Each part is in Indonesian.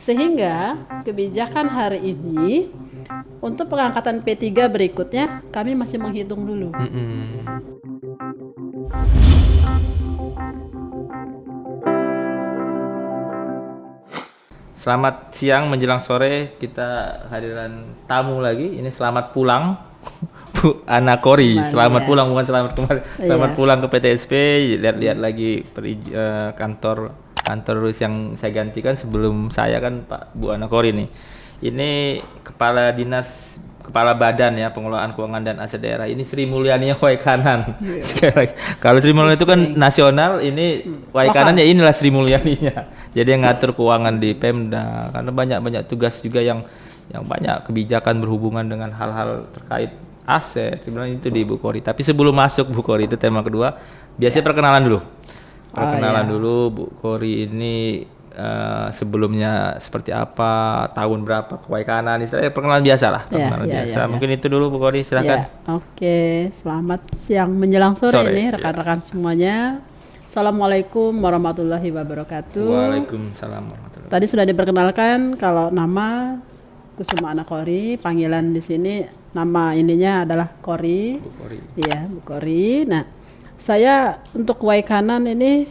Sehingga kebijakan hari ini untuk pengangkatan P3 berikutnya kami masih menghitung dulu. Selamat siang menjelang sore, kita hadiran tamu lagi. Ini selamat pulang Bu Ana Kori. Selamat pulang, bukan selamat kembali. Selamat pulang ke PTSP. Lihat-lihat lagi kantor yang saya gantikan sebelum saya kan Pak Bu Ana Kori nih. Ini Kepala Badan ya Pengelolaan Keuangan dan Aset Daerah. Ini Sri Mulyani Waikanan. Kalau Sri Mulyani itu kan nasional, ini Waikanan ya inilah Sri Mulyaninya. Jadi yang ngatur keuangan di Pemda, karena banyak tugas juga yang banyak kebijakan berhubungan dengan hal-hal terkait aset. Sebenarnya itu di Bu Kori. Tapi sebelum masuk Bu Kori, itu tema kedua, biasanya perkenalan dulu. Dulu Bu Kori ini sebelumnya seperti apa, tahun berapa kewaikanan, istilahnya perkenalan biasa lah. Biasa. Mungkin itu dulu Bu Kori, silakan. Oke, selamat siang menjelang sore nih rekan-rekan semuanya. Assalamualaikum warahmatullahi wabarakatuh. Waalaikumsalam warahmatullahi. Tadi sudah diperkenalkan kalau nama Kusuma Ana Kori, panggilan di sini nama ininya adalah Kori. Bu Kori. Iya, Bu Kori. Nah, saya untuk Waikanan ini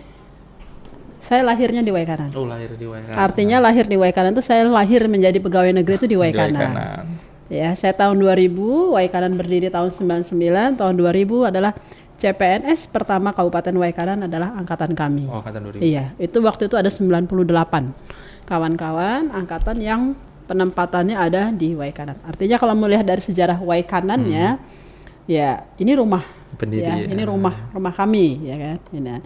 saya lahirnya di Waikanan. Oh, lahir di Waikanan. Artinya lahir di Waikanan itu saya lahir menjadi pegawai negeri itu di Waikanan. Ya, saya tahun 2000, Waikanan berdiri tahun 99, tahun 2000 adalah CPNS pertama Kabupaten Waikanan adalah angkatan kami. Oh, angkatan 2000. Iya, itu waktu itu ada 98 kawan-kawan angkatan yang penempatannya ada di Waikanan. Artinya kalau melihat dari sejarah Waikanannya, ya ini rumah pendiri, ya, ini rumah kami, ya kan. Ini.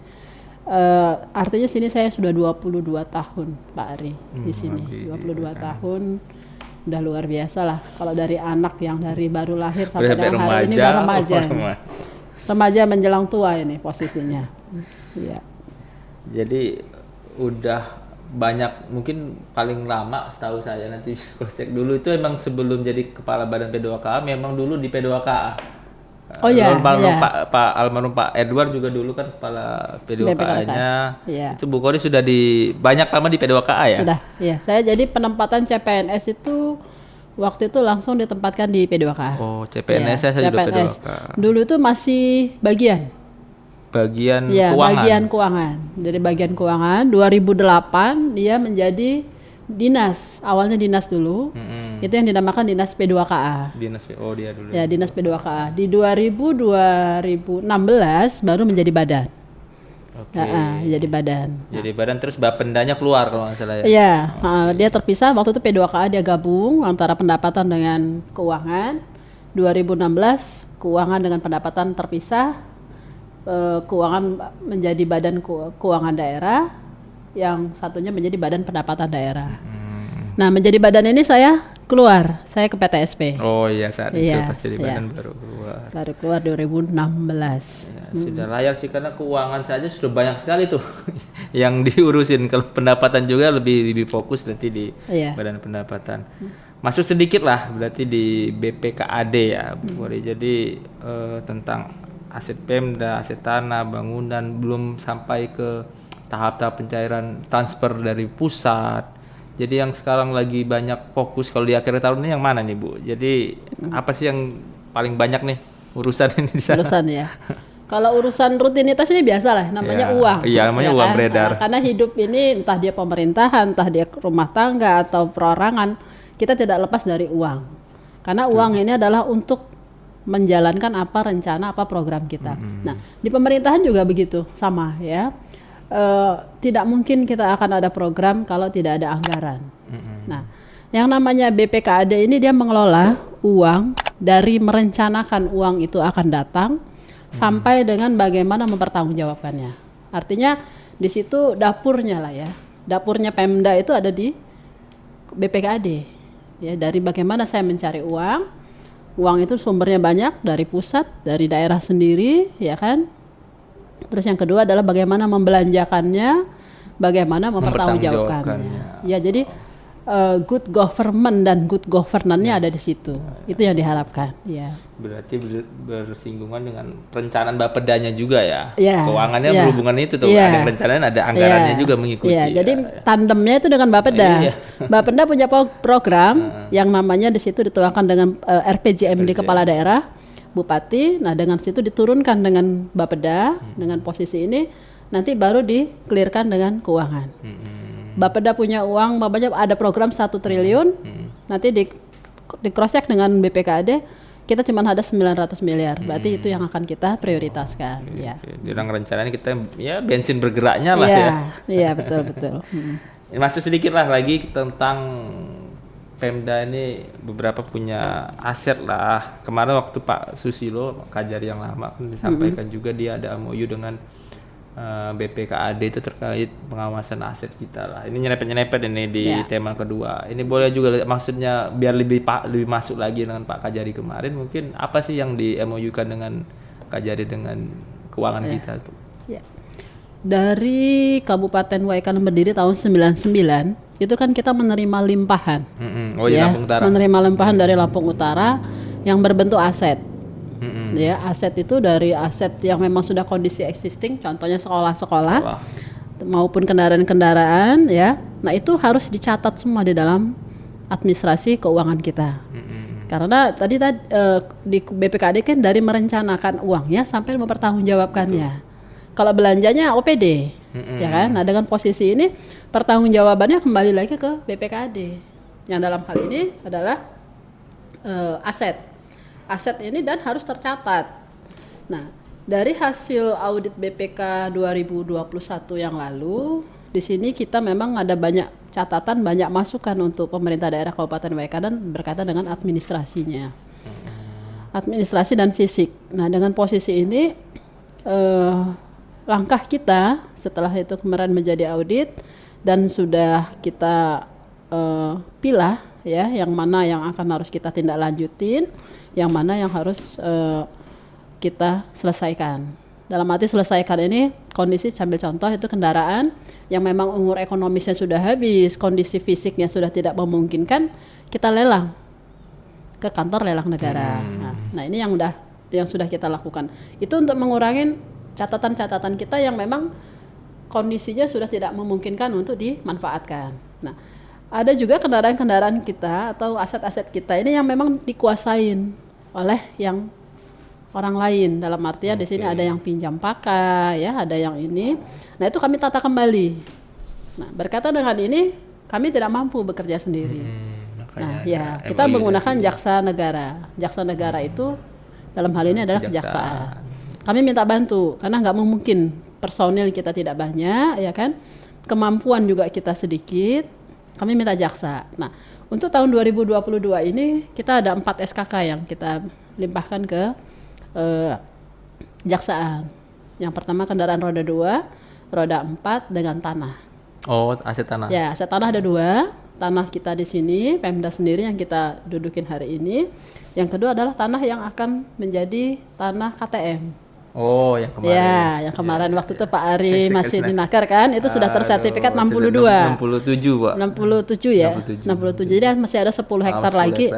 Artinya sini saya sudah 22 tahun Pak Ari di sini. 22 tahun. Udah luar biasa lah. Kalau dari anak yang dari baru lahir sampai dengan hari ini udah remaja. Remaja menjelang tua ini posisinya. Iya. Jadi udah banyak, mungkin paling lama setahu saya, nanti cek dulu itu emang sebelum jadi kepala badan P2KA memang dulu di P2KA. Oh iya. Pak almarhum Pak Edward juga dulu kan kepala P2KA-nya. Iya. Itu Bu Kori sudah banyak lama di P2KA ya? Sudah. Iya, saya jadi penempatan CPNS itu waktu itu langsung ditempatkan di P2KA. Oh, CPNS ya, saya juga P2KA. Dulu itu masih bagian keuangan. Bagian keuangan. Dari bagian keuangan 2008 dia menjadi dinas. Awalnya dinas dulu. Itu yang dinamakan Dinas P2KA. Dia dulu. Ya, Dinas P2KA. Di 2016 baru menjadi badan. Oke. Jadi badan. Jadi badan, terus Bapendanya keluar kalau nggak salah ya. Iya, dia terpisah waktu itu P2KA, dia gabung antara pendapatan dengan keuangan. 2016 keuangan dengan pendapatan terpisah. Keuangan menjadi badan keuangan daerah, yang satunya menjadi badan pendapatan daerah. Nah, menjadi badan ini saya ke PTSP. Oh iya, saat itu pas jadi badan baru keluar 2016. Ya, sudah layak sih, karena keuangan saja sudah banyak sekali tuh yang diurusin. Kalau pendapatan juga lebih fokus nanti di badan pendapatan. Masuk sedikit lah berarti di BPKAD ya Bu Kori. Jadi tentang aset Pemda, aset tanah, bangunan, belum sampai ke tahap-tahap pencairan transfer dari pusat. Jadi yang sekarang lagi banyak fokus kalau di akhir tahun ini yang mana nih Bu? Jadi apa sih yang paling banyak nih urusan ini di sana? Urusan ya. Kalau urusan rutinitas ini biasa lah, namanya uang. Iya, namanya uang beredar. Karena hidup ini entah dia pemerintahan, entah dia rumah tangga atau perorangan, kita tidak lepas dari uang. Karena uang ini adalah untuk menjalankan apa rencana, apa program kita. Nah, di pemerintahan juga begitu, sama ya. Tidak mungkin kita akan ada program kalau tidak ada anggaran. Nah, yang namanya BPKAD ini dia mengelola uang dari merencanakan uang itu akan datang sampai dengan bagaimana mempertanggungjawabkannya. Artinya di situ dapurnya lah ya. Dapurnya Pemda itu ada di BPKAD. Ya, dari bagaimana saya mencari uang. Uang itu sumbernya banyak dari pusat, dari daerah sendiri, ya kan? Terus yang kedua adalah bagaimana membelanjakannya, bagaimana mempertanggungjawabkannya. Ya, jadi good government dan good governance-nya ada di situ. Itu yang diharapkan. Ya. Berarti bersinggungan dengan perencanaan Bapedanya juga ya. Ya, Keuangannya ya. berhubungan itu tuh. Ya. Ada perencanaan, ada anggarannya juga mengikuti. Iya, jadi ya. tandemnya itu dengan Bapeda. Iya. Bapeda punya program yang namanya di situ dituangkan dengan RPJM di kepala daerah, bupati. Nah, dengan situ diturunkan dengan Bapeda dengan posisi ini, nanti baru di-clearkan dengan keuangan. Bapeda punya uang, bapaknya ada program 1 triliun, nanti di cross check dengan BPKAD, kita cuma ada 900 miliar, berarti itu yang akan kita prioritaskan. Ya. Di dalam rencananya kita ya bensin bergeraknya lah ya. Iya betul. Masuk sedikit lah lagi tentang Pemda ini beberapa punya aset lah. Kemarin waktu Pak Susilo, Pak Kajari yang lama kan disampaikan juga dia ada MOU dengan BPKAD itu terkait pengawasan aset kita lah. Ini nyerempet ini di tema kedua. Ini boleh juga maksudnya biar lebih masuk lagi dengan Pak Kajari kemarin. Mungkin apa sih yang di MOU-kan dengan Kajari dengan keuangan kita tuh? Ya. Dari Kabupaten Waikanan berdiri tahun 99 itu kan kita menerima limpahan. Oh iya, Lampung Utara. Menerima limpahan dari Lampung Utara yang berbentuk aset. Ya, aset itu dari aset yang memang sudah kondisi existing, contohnya sekolah-sekolah maupun kendaraan-kendaraan ya. Nah, itu harus dicatat semua di dalam administrasi keuangan kita. Karena tadi di BPKAD kan dari merencanakan uangnya sampai mempertanggungjawabkannya. Kalau belanjanya OPD, ya kan? Nah, dengan posisi ini pertanggungjawabannya kembali lagi ke BPKAD. Yang dalam hal ini adalah aset ini dan harus tercatat. Nah, dari hasil audit BPK 2021 yang lalu, di sini kita memang ada banyak catatan, banyak masukan untuk pemerintah daerah Kabupaten Waikanan berkaitan dengan administrasinya. Administrasi dan fisik. Nah, dengan posisi ini langkah kita setelah itu kemarin menjadi audit dan sudah kita pilah ya, yang mana yang akan harus kita tindak lanjutin, yang mana yang harus kita selesaikan. Dalam arti selesaikan ini kondisi, sambil contoh itu kendaraan yang memang umur ekonomisnya sudah habis, kondisi fisiknya sudah tidak memungkinkan, kita lelang ke kantor lelang negara. Nah, ini yang sudah kita lakukan. Itu untuk mengurangi catatan-catatan kita yang memang kondisinya sudah tidak memungkinkan untuk dimanfaatkan. Nah, ada juga kendaraan-kendaraan kita atau aset-aset kita ini yang memang dikuasain oleh yang orang lain. Dalam artian di sini ada yang pinjam pakai, ya, ada yang ini. Nah, itu kami tata kembali. Nah, berkaitan dengan ini, kami tidak mampu bekerja sendiri. Nah, ya, kita menggunakan jaksa negara. Jaksa negara itu dalam hal ini adalah kejaksaan. Kami minta bantu karena nggak mungkin, personil kita tidak banyak, ya kan? Kemampuan juga kita sedikit. Kami minta jaksa. Nah, untuk tahun 2022 ini kita ada 4 SKK yang kita limpahkan ke jaksaan. Yang pertama kendaraan roda 2, roda 4 dengan tanah. Oh, aset tanah. Ya, aset tanah ada 2. Tanah kita di sini, Pemda sendiri yang kita dudukin hari ini. Yang kedua adalah tanah yang akan menjadi tanah KTM. Oh, yang kemarin. Ya, yang kemarin waktu itu Pak Ari masih di Nakar kan, itu sudah tersertifikat 62. 67, Pak. 67 ya. 67. Jadi masih ada 10 hektar lagi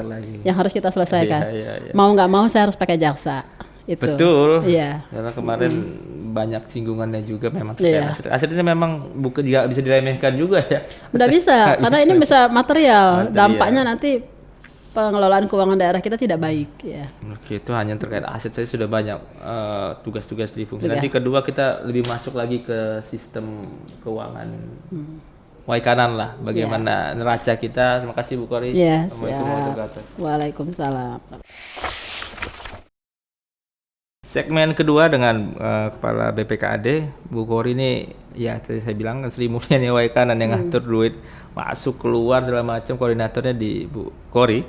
yang harus kita selesaikan. Iya. Mau nggak mau saya harus pakai jaksa. Itu. Betul. Iya. Karena kemarin banyak singgungannya juga memang terkait aset. Aset ini memang bukan juga bisa diremehkan juga ya. Udah bisa, karena ini bisa material. Dampaknya nanti pengelolaan keuangan daerah kita tidak baik ya. Oke, itu hanya terkait aset, saya sudah banyak tugas-tugas di fungsi. Nanti kedua kita lebih masuk lagi ke sistem keuangan Waikanan lah, bagaimana neraca kita. Terima kasih Bu Kori. Assalamualaikum warahmatullahi wabarakatuh. Waalaikumsalam. Segmen kedua dengan Kepala BPKAD, Bu Kori ini ya tadi saya bilang kan Sri Mulyani Waikanan yang ngatur duit masuk keluar segala macam, koordinatornya di Bu Kori.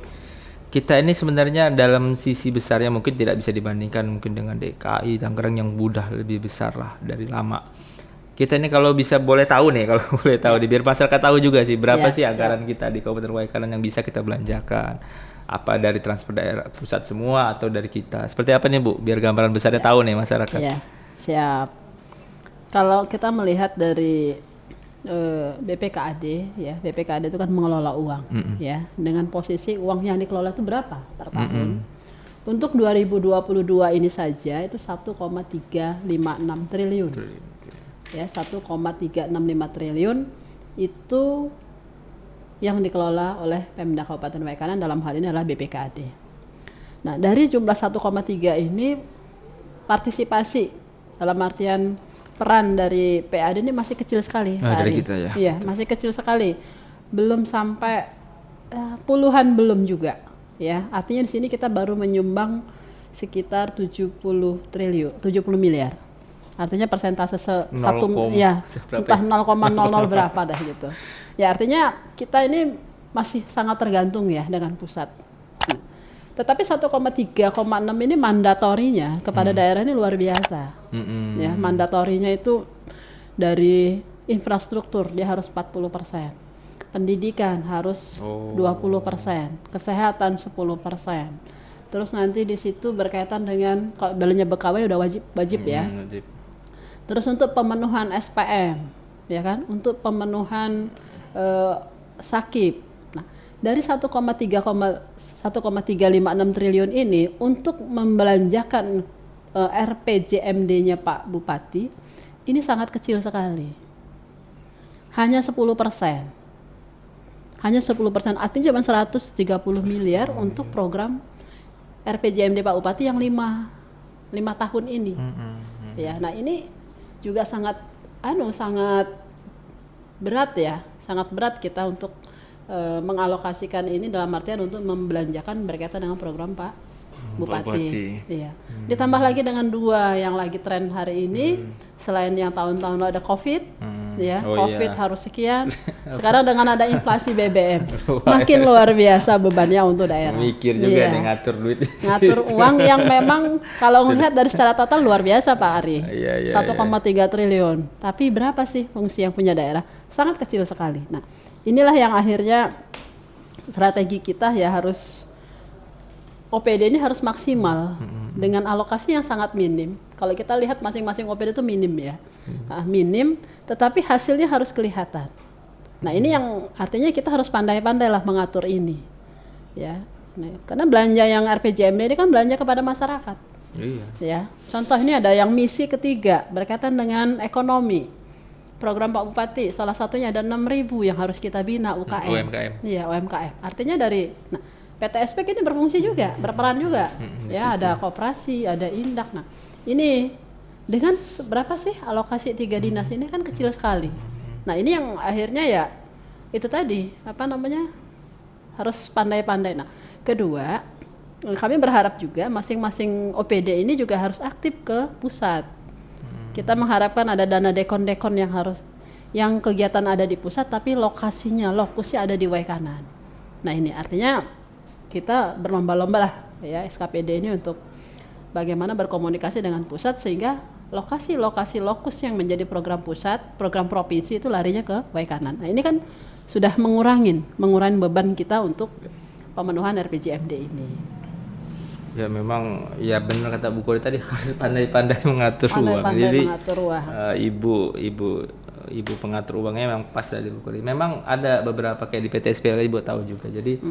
Kita ini sebenarnya dalam sisi besarnya mungkin tidak bisa dibandingkan mungkin dengan DKI Tangerang yang udah lebih besar lah dari lama. Kita ini kalau bisa boleh tahu nih, kalau boleh tahu biar masyarakat tahu juga sih berapa sih anggaran kita di Kabupaten Waikanan yang bisa kita belanjakan. Apa dari transfer daerah pusat semua atau dari kita? Seperti apa nih Bu? Biar gambaran besarnya tahu nih masyarakat. Ya, siap. Kalau kita melihat dari BPKAD ya. BPKAD itu kan mengelola uang ya. Dengan posisi uang yang dikelola itu berapa per tahun. Untuk 2022 ini saja itu 1,356 triliun. Ya, 1,365 triliun itu yang dikelola oleh Pemda Kabupaten Waikanan, dalam hal ini adalah BPKAD. Nah, dari jumlah 1,3 ini partisipasi dalam artian peran dari PAD ini masih kecil sekali. Dari kita ya. Iya, masih kecil sekali. Belum sampai puluhan belum juga ya. Artinya di sini kita baru menyumbang sekitar 70 miliar. Artinya persentase satu ya, entah 0,00 berapa dah gitu. Ya, artinya kita ini masih sangat tergantung ya dengan pusat. Tetapi 1,3,6 ini mandatorinya kepada daerah ini luar biasa. Ya, mandatorinya itu dari infrastruktur dia harus 40%. Pendidikan harus 20%, kesehatan 10%. Terus nanti di situ berkaitan dengan kalau belanja bekawai udah wajib ya. Terus untuk pemenuhan SPM, ya kan? Untuk pemenuhan sakit. Nah, dari 1,356 triliun ini untuk membelanjakan RPJMD-nya Pak Bupati ini sangat kecil sekali. Hanya 10%. Hanya 10%, artinya cuma 130 miliar untuk program RPJMD Pak Bupati yang 5 tahun ini. Ya, nah ini juga sangat berat ya, sangat berat kita untuk mengalokasikan ini dalam artian untuk membelanjakan berkaitan dengan program Pak Bupati. Iya. Ditambah lagi dengan dua yang lagi tren hari ini, selain yang tahun-tahun lalu ada COVID, ya, COVID harus sekian. Sekarang dengan ada inflasi BBM, makin luar biasa bebannya untuk daerah. Mikir juga nih ngatur duit. Ngatur uang yang memang kalau melihat dari secara total luar biasa Pak Ari. 1,3 triliun. Tapi berapa sih fungsi yang punya daerah? Sangat kecil sekali. Nah, inilah yang akhirnya strategi kita ya harus OPD ini harus maksimal dengan alokasi yang sangat minim. Kalau kita lihat masing-masing OPD itu minim ya, minim, tetapi hasilnya harus kelihatan. Nah ini yang artinya kita harus pandai-pandai lah mengatur ini, ya. Nah, karena belanja yang RPJMD ini kan belanja kepada masyarakat. Iya. Ya, contoh ini ada yang misi ketiga berkaitan dengan ekonomi. Program Pak Bupati salah satunya ada 6.000 yang harus kita bina UMKM. Iya, UMKM. Artinya dari PTSP ini berfungsi juga, berperan juga. Ya, ada koperasi, ada indak. Nah, ini dengan berapa sih alokasi 3 dinas ini kan kecil sekali. Nah, ini yang akhirnya ya itu tadi, harus pandai-pandai. Nah, kedua, kami berharap juga masing-masing OPD ini juga harus aktif ke pusat. Kita mengharapkan ada dana dekon-dekon yang kegiatan ada di pusat tapi lokusnya ada di Waikanan. Nah, ini artinya kita berlomba-lomba lah ya SKPD ini untuk bagaimana berkomunikasi dengan pusat sehingga lokus yang menjadi program pusat, program provinsi itu larinya ke Waikanan. Nah, ini kan sudah mengurangi beban kita untuk pemenuhan RPJMD ini. Ya memang ya benar kata Bu Kori tadi harus pandai-pandai mengatur uang. Jadi ibu pengatur uangnya memang pas dari Bu Kori. Memang ada beberapa kayak di PTSP Ibu tahu juga. Jadi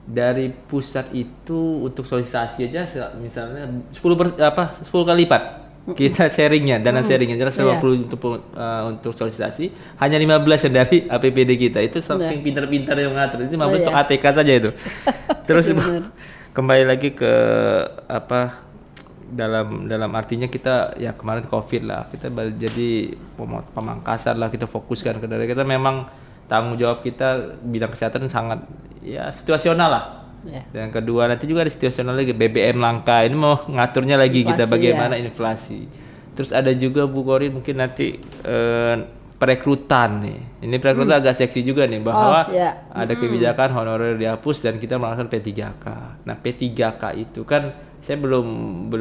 dari pusat itu untuk sosialisasi aja misalnya 10 kali lipat kita sharingnya, dana sharingnya jelas 50 untuk sosialisasi, hanya 15 yang dari APBD kita. Itu saking pintar-pintar yang mengatur. Itu 15 untuk ATK saja itu. Terus kembali lagi ke dalam artinya kita ya kemarin COVID lah, kita jadi pemangkasan lah, kita fokuskan ke daerah kita. Memang tanggung jawab kita bidang kesehatan sangat ya situasional lah. Dan kedua nanti juga ada situasional lagi, BBM langka, ini mau ngaturnya lagi inflasi, kita bagaimana inflasi. Terus ada juga Bu Kori mungkin nanti perekrutan nih. Ini perekrutan agak seksi juga nih bahwa ada kebijakan honorer dihapus dan kita melakukan P3K. Nah, P3K itu kan saya belum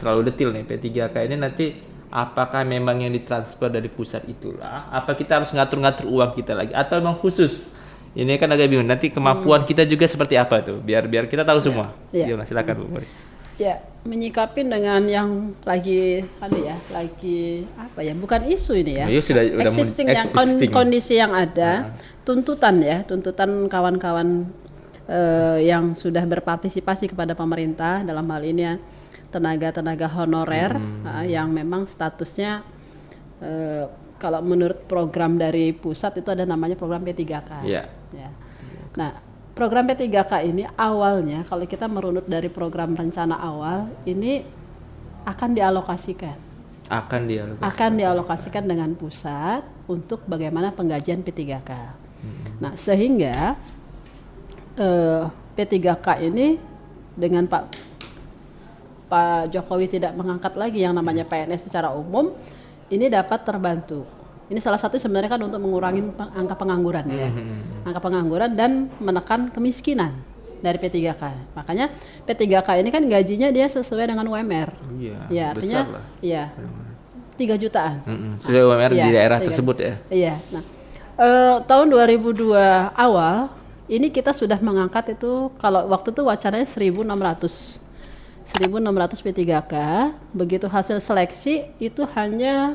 terlalu detail nih. P3K ini nanti apakah memang yang ditransfer dari pusat itulah, apa kita harus ngatur-ngatur uang kita lagi atau memang khusus? Ini kan agak bingung. Nanti kemampuan kita juga seperti apa tuh? Biar kita tahu semua. Silakan Bu Kori. Ya, menyikapi dengan yang lagi apa ya? Bukan isu ini ya. Ya, sudah existing yang kondisi yang ada, tuntutan kawan-kawan yang sudah berpartisipasi kepada pemerintah dalam hal ini ya, tenaga honorer yang memang statusnya kalau menurut program dari pusat itu ada namanya program P3K. Ya. Nah, program P3K ini awalnya kalau kita merunut dari program rencana awal ini akan dialokasikan dengan pusat untuk bagaimana penggajian P3K. Nah, sehingga P3K ini dengan Pak Jokowi tidak mengangkat lagi yang namanya PNS secara umum, ini dapat terbantu. Ini salah satu sebenarnya kan untuk mengurangi angka pengangguran ya. Angka pengangguran dan menekan kemiskinan dari P3K. Makanya P3K ini kan gajinya dia sesuai dengan UMR. Iya. Ya, artinya ya 3 jutaan. Sesuai UMR di daerah tersebut ya. Iya. Nah, tahun 2002 awal ini kita sudah mengangkat itu, kalau waktu itu wacananya 1.600 P3K. Begitu hasil seleksi itu hanya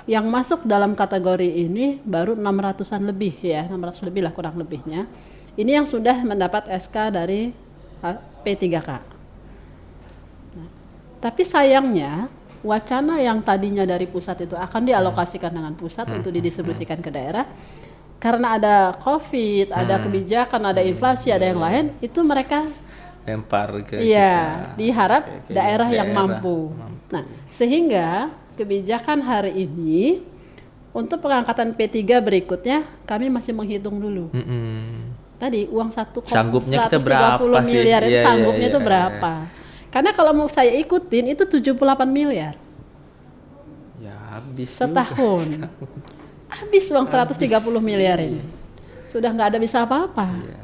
yang masuk dalam kategori ini baru 600-an lebih ya, 600 lebih lah kurang lebihnya. Ini yang sudah mendapat SK dari P3K. Nah, tapi sayangnya wacana yang tadinya dari pusat itu akan dialokasikan dengan pusat untuk didistribusikan ke daerah. Karena ada COVID, ada kebijakan, ada inflasi, ada yang lain, itu mereka lempar ke diharap daerah yang mampu. Nah, sehingga kebijakan hari ini untuk pengangkatan P3 berikutnya kami masih menghitung dulu. Tadi uang 130 miliar itu sanggupnya itu berapa? Karena kalau mau saya ikutin itu 78 miliar. Ya habis setahun. Habis uang 130 miliar ini. Sudah nggak ada bisa apa-apa.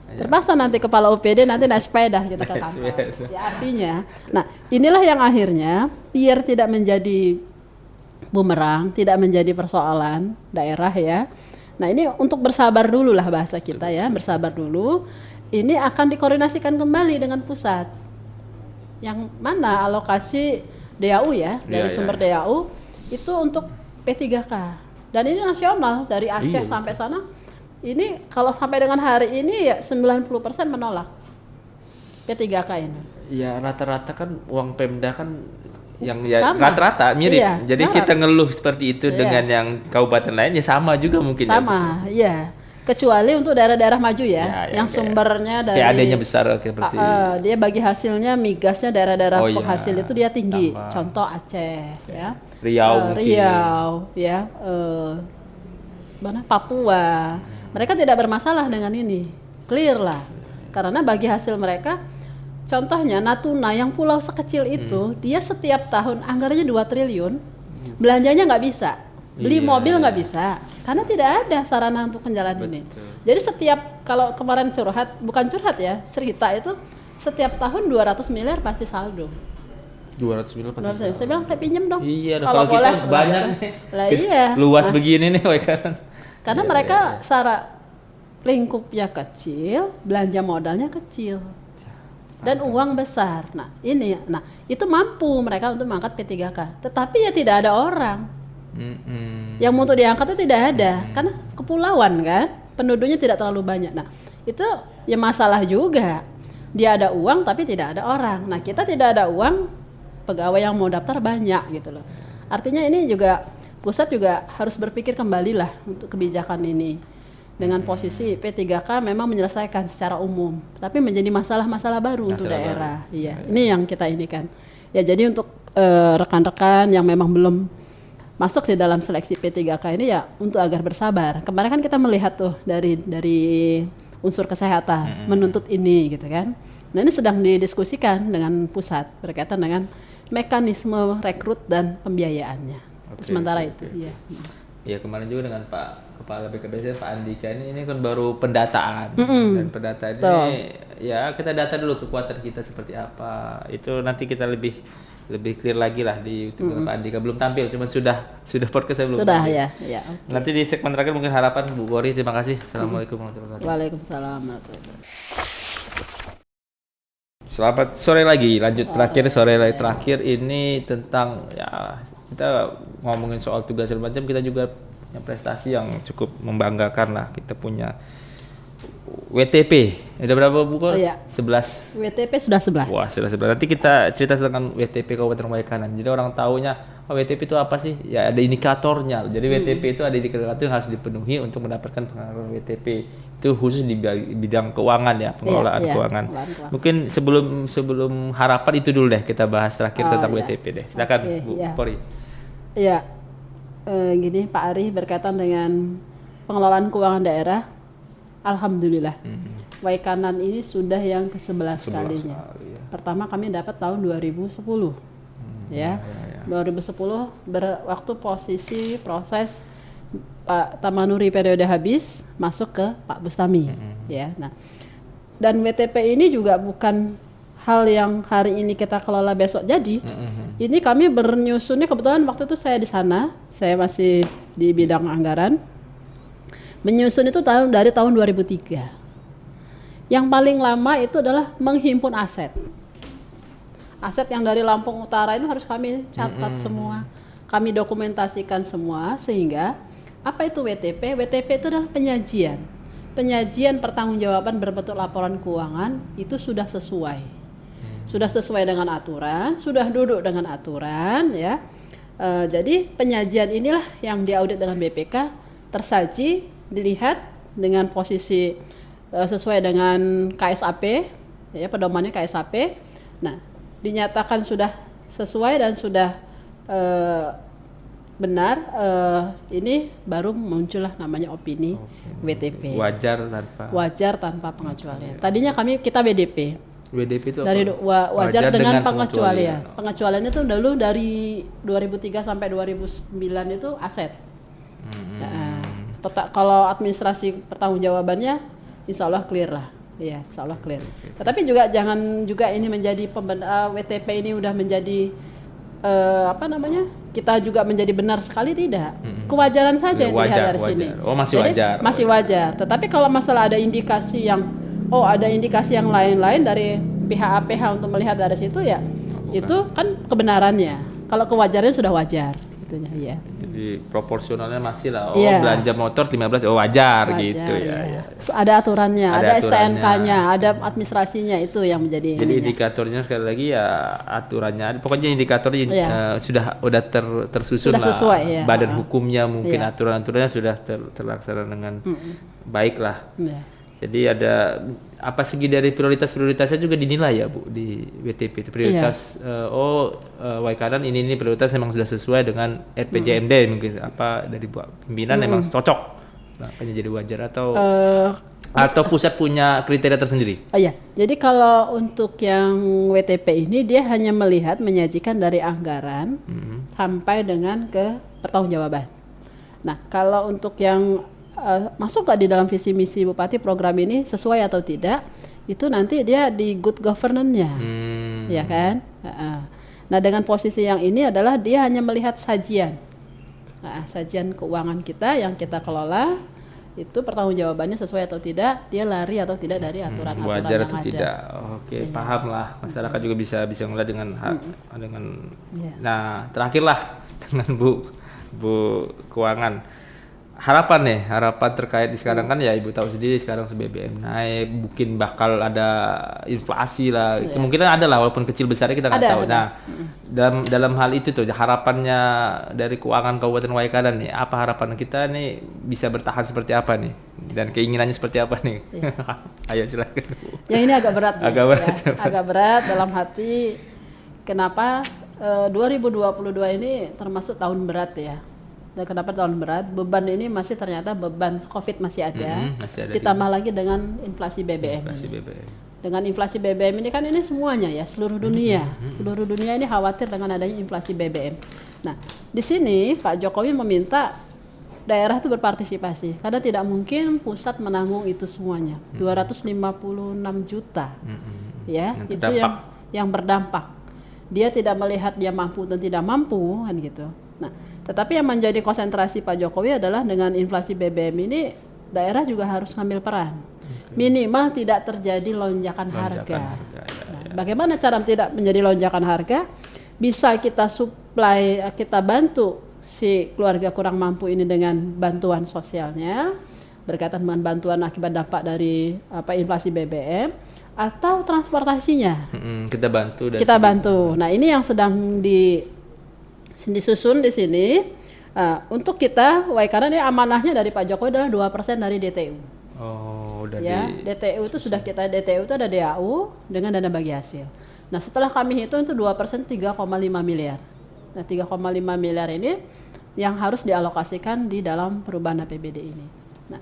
Terpaksa nanti kepala UPD nanti naik sepeda gitu ke kantor. Ya artinya, nah inilah yang akhirnya biar tidak menjadi bumerang, tidak menjadi persoalan daerah ya. Nah ini untuk bersabar dulu lah bahasa kita ya, bersabar dulu. Ini akan dikoordinasikan kembali dengan pusat. Yang mana alokasi DAU ya, dari sumber DAU itu untuk P3K. Dan ini nasional dari Aceh sampai sana. Ini kalau sampai dengan hari ini ya 90% menolak P3K ini. Ya rata-rata kan uang Pemda kan yang rata-rata mirip. Jadi kita ngeluh seperti itu dengan yang kabupaten lain ya sama juga mungkin. Sama, ya. Kecuali untuk daerah-daerah maju yang sumbernya dari PAD-nya besar seperti dia bagi hasilnya migasnya daerah-daerah penghasil itu dia tinggi. Contoh Aceh ya. Riau ya. Mana Papua. Mereka tidak bermasalah dengan ini, clear lah. Karena bagi hasil mereka, contohnya Natuna yang pulau sekecil itu, dia setiap tahun anggarannya 2 triliun, belanjanya nggak bisa, beli mobil nggak bisa, karena tidak ada sarana untuk jalan ini. Jadi setiap, kalau kemarin bukan curhat ya, cerita itu, setiap tahun 200 miliar pasti saldo. 200 miliar pasti saldo. Saya bilang, saya pinjam dong. Iya, kalau boleh, kita banyak nih, luas begini nih karena mereka secara lingkupnya kecil, belanja modalnya kecil, dan uang besar. Nah itu mampu mereka untuk mengangkat P3K. Tetapi ya tidak ada orang yang untuk diangkat itu tidak ada, karena kepulauan kan, penduduknya tidak terlalu banyak. Nah itu ya masalah juga. Dia ada uang tapi tidak ada orang. Nah kita tidak ada uang, pegawai yang mau daftar banyak gitu loh. Artinya ini juga pusat juga harus berpikir kembali lah untuk kebijakan ini. Dengan posisi P3K memang menyelesaikan secara umum, tapi menjadi masalah-masalah baru untuk daerah. Iya, ini yang kita ini kan. Ya jadi untuk rekan-rekan yang memang belum masuk di dalam seleksi P3K ini ya untuk agar bersabar. Kemarin kan kita melihat tuh dari unsur kesehatan menuntut ini gitu kan. Nah ini sedang didiskusikan dengan pusat berkaitan dengan mekanisme rekrut dan pembiayaannya. Sementara itu. Iya. Ya kemarin juga dengan Pak Kepala BKPSDM Pak Andika ini kan baru pendataan dan pendataan ini ya kita data dulu kekuatan kita seperti apa. Itu nanti kita lebih clear lagi lah di YouTube Pak Andika. Belum tampil, cuman sudah podcast saya belum. Sudah tampil. ya. Okay. Nanti di segmen terakhir mungkin harapan Bu Gori. Terima kasih. Assalamualaikum warahmatullahi wabarakatuh. Waalaikumsalam warahmatullahi wabarakatuh. Selamat sore lagi. Lanjut terakhir ini tentang ya kita ngomongin soal tugas dan macam, kita juga punya prestasi yang cukup membanggakan lah. Kita punya WTP. Ada berapa buku? 11. WTP sudah 11. Wah, sudah 11. Nanti kita cerita tentang WTP Kabupaten Waikanan. Jadi orang taunya, WTP itu apa sih? Ya ada indikatornya. Jadi WTP itu ada indikator yang harus dipenuhi untuk mendapatkan penghargaan WTP. Itu khusus di bidang keuangan ya, pengelolaan keuangan. Mungkin sebelum harapan itu dulu deh kita bahas terakhir tentang WTP deh. Silakan Bu Pori. Iya. Gini Pak Ari, berkaitan dengan pengelolaan keuangan daerah, alhamdulillah. Waikanan ini sudah yang ke-11 kalinya. Pertama kami dapat tahun 2010. 2010 waktu posisi proses Pak Tamanuri periode habis, masuk ke Pak Bustami. Ya. Nah, dan WTP ini juga bukan hal yang hari ini kita kelola besok jadi. Ini kami bernyusunnya, kebetulan waktu itu saya di sana, saya masih di bidang anggaran. Menyusun itu dari tahun 2003. Yang paling lama itu adalah menghimpun aset. Aset yang dari Lampung Utara itu harus kami catat semua. Kami dokumentasikan semua, sehingga apa itu WTP? WTP itu adalah penyajian. Penyajian pertanggungjawaban berbentuk laporan keuangan itu sudah sesuai. Sudah sesuai dengan aturan, sudah duduk dengan aturan ya. Jadi penyajian inilah yang diaudit dengan BPK, tersaji, dilihat dengan posisi sesuai dengan KSAP, ya pedomannya KSAP. Nah, dinyatakan sudah sesuai dan sudah benar, ini baru muncullah namanya opini WTP. Wajar tanpa pengecualian. Tadinya kita WDP. WDP itu dari apa? wajar dengan pengecualian. Pengecualian itu dulu dari 2003 sampai 2009 itu aset. Nah, kalau administrasi pertanggungjawabannya insya Allah clear lah. Ya, insya Allah clear. Tetapi juga jangan juga ini menjadi WTP ini udah menjadi kita juga menjadi benar sekali, tidak. Kewajaran saja yang dilihat dari sini. Oh, masih jadi, wajar. Masih wajar. Tetapi kalau masalah ada indikasi yang lain-lain dari pihak APH untuk melihat dari situ ya, itu kan kebenarannya. Kalau kewajarannya sudah wajar gitunya ya. Jadi proporsionalnya masih lah. Belanja motor 15 wajar gitu ya. So, ada aturannya, ada STNK-nya, ada administrasinya, itu yang menjadi. Jadi indikatornya sekali lagi ya aturannya. Pokoknya indikatornya udah tersusun sudah sesuai, lah. Badan hukumnya mungkin aturan-aturannya sudah terlaksana dengan baik lah. Jadi ada apa segi dari prioritasnya juga dinilai ya Bu di WTP itu prioritas. Waikanan ini prioritas memang sudah sesuai dengan RPJMD, mungkin apa dari pimpinan memang cocok, makanya jadi wajar atau pusat punya kriteria tersendiri. Jadi kalau untuk yang WTP ini dia hanya menyajikan dari anggaran sampai dengan ke pertanggungjawaban. Nah, kalau untuk yang masuk nggak di dalam visi misi Bupati program ini sesuai atau tidak, itu nanti dia di good governance-nya, ya kan? Nah, dengan posisi yang ini adalah dia hanya melihat sajian, sajian keuangan kita yang kita kelola itu pertanggungjawabannya sesuai atau tidak, dia lari atau tidak dari aturan-aturan wajar yang atau ada. Tidak. Oke, paham lah. Masyarakat juga bisa melihat dengan Nah, terakhirlah dengan Bu Keuangan. Harapan terkait di sekarang kan ya Ibu tahu sendiri sekarang BBM naik, mungkin bakal ada inflasi lah. Kemungkinan ada lah walaupun kecil besarnya kita nggak tahu. Nah, dalam hal itu tuh harapannya dari keuangan Kabupaten Waikanan nih, apa harapan kita nih bisa bertahan seperti apa nih dan keinginannya seperti apa nih? Ayo silakan. Yang ini agak berat. Agak berat dalam hati. Kenapa 2022 ini termasuk tahun berat ya? Dan kenapa tahun berat? Beban ini ternyata beban COVID masih ada. Ditambah lagi dengan inflasi BBM. Dengan inflasi BBM ini kan ini semuanya ya, seluruh dunia. Seluruh dunia ini khawatir dengan adanya inflasi BBM. Nah, di sini Pak Jokowi meminta daerah itu berpartisipasi karena tidak mungkin pusat menanggung itu semuanya. 256 juta. Ya, itu yang berdampak. Dia tidak melihat dia mampu dan tidak mampu kan gitu. Nah, tetapi yang menjadi konsentrasi Pak Jokowi adalah dengan inflasi BBM ini daerah juga harus ngambil peran. Minimal tidak terjadi lonjakan harga. Nah, Bagaimana cara tidak menjadi lonjakan harga? Bisa kita supply, kita bantu si keluarga kurang mampu ini dengan bantuan sosialnya berkaitan dengan bantuan akibat dampak dari inflasi BBM atau transportasinya. Kita bantu. Kita bantu. Nah, ini yang sedang disusun di sini untuk kita, karena ini amanahnya dari Pak Jokowi adalah 2% dari DTU. Oh, udah DTU itu sudah DTU itu ada DAU dengan dana bagi hasil. Nah, setelah kami hitung itu 2% 3,5 miliar. Nah, 3,5 miliar ini yang harus dialokasikan di dalam perubahan APBD ini. Nah,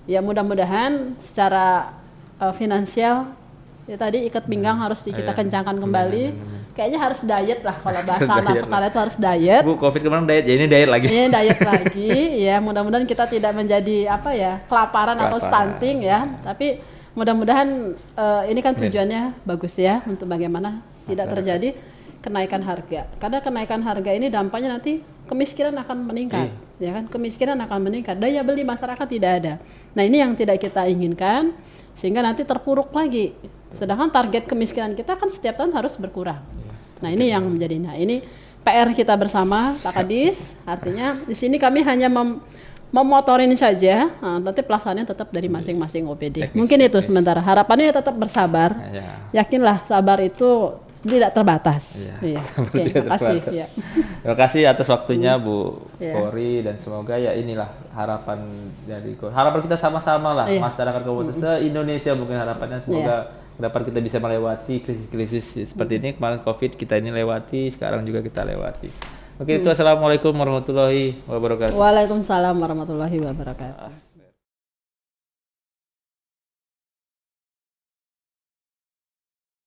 ya mudah-mudahan secara finansial ya tadi ikat pinggang harus kita kencangkan kembali. Kayaknya harus diet lah kalau bahasa anak sekarang itu harus diet. Bu, Covid kemarin diet, ya ini diet lagi. Ini diet lagi, ya mudah-mudahan kita tidak menjadi kelaparan atau stunting ya. Tapi mudah-mudahan ini kan tujuannya bagus ya untuk bagaimana tidak terjadi kenaikan harga. Karena kenaikan harga ini dampaknya nanti kemiskinan akan meningkat, ya kan? Kemiskinan akan meningkat, daya beli masyarakat tidak ada. Nah, ini yang tidak kita inginkan sehingga nanti terpuruk lagi. Sedangkan target kemiskinan kita kan setiap tahun harus berkurang. Nah, ini yang menjadi ini PR kita bersama Pak Kadis. Artinya di sini kami hanya memotorin saja, nanti pelaksanaannya tetap dari masing-masing OPD. Mungkin itu sementara. Harapannya tetap bersabar. Yakinlah sabar itu tidak terbatas. Iya. Terima kasih. Ya. Terima kasih atas waktunya Bu Kori dan semoga ya inilah harapan kita sama-sama lah masyarakat kabupaten se-Indonesia mungkin harapannya semoga dapat kita bisa melewati krisis-krisis seperti ini. Kemarin Covid kita ini lewati, sekarang juga kita lewati. Oke, itu assalamualaikum warahmatullahi wabarakatuh. Waalaikumsalam warahmatullahi wabarakatuh.